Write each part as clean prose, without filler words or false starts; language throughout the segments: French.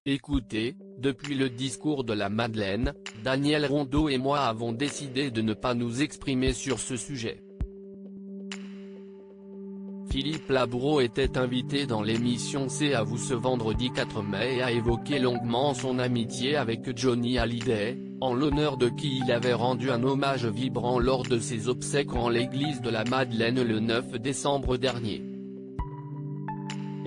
Écoutez, depuis le discours de la Madeleine, Daniel Rondeau et moi avons décidé de ne pas nous exprimer sur ce sujet. Philippe Labro était invité dans l'émission C'est à vous ce vendredi 4 mai et a évoqué longuement son amitié avec Johnny Hallyday, en l'honneur de qui il avait rendu un hommage vibrant lors de ses obsèques en l'église de la Madeleine le 9 décembre dernier.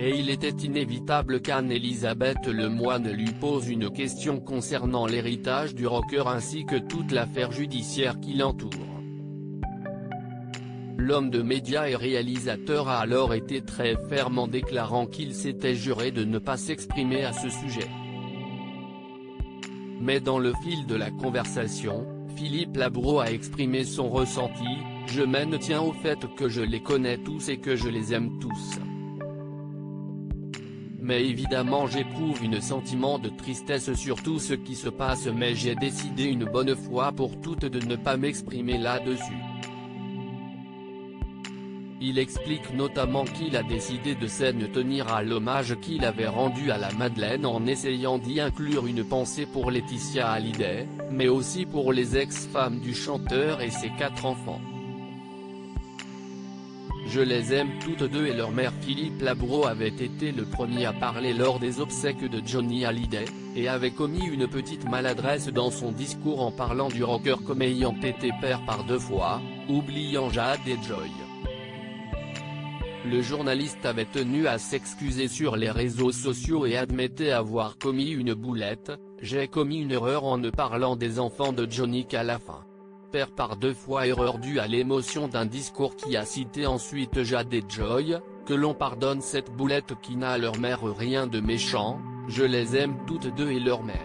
Et il était inévitable qu'Anne-Elisabeth Lemoine lui pose une question concernant l'héritage du rocker ainsi que toute l'affaire judiciaire qui l'entoure. L'homme de médias et réalisateur a alors été très ferme en déclarant qu'il s'était juré de ne pas s'exprimer à ce sujet. Mais dans le fil de la conversation, Philippe Labro a exprimé son ressenti: « Je m'en tiens au fait que je les connais tous et que je les aime tous. Mais évidemment j'éprouve un sentiment de tristesse sur tout ce qui se passe, mais j'ai décidé une bonne fois pour toutes de ne pas m'exprimer là-dessus. » Il explique notamment qu'il a décidé de s'en tenir à l'hommage qu'il avait rendu à la Madeleine en essayant d'y inclure une pensée pour Laetitia Hallyday, mais aussi pour les ex-femmes du chanteur et ses 4 enfants. Je les aime toutes deux et leur mère. Philippe Labro avait été le premier à parler lors des obsèques de Johnny Hallyday, et avait commis une petite maladresse dans son discours en parlant du rocker comme ayant été père par 2 fois, oubliant Jade et Joy. Le journaliste avait tenu à s'excuser sur les réseaux sociaux et admettait avoir commis une boulette: « J'ai commis une erreur en ne parlant des enfants de Johnny qu'à la fin. Père par 2 fois, erreur due à l'émotion d'un discours qui a cité ensuite Jade et Joy, que l'on pardonne cette boulette qui n'a à leur mère rien de méchant, je les aime toutes deux et leur mère. »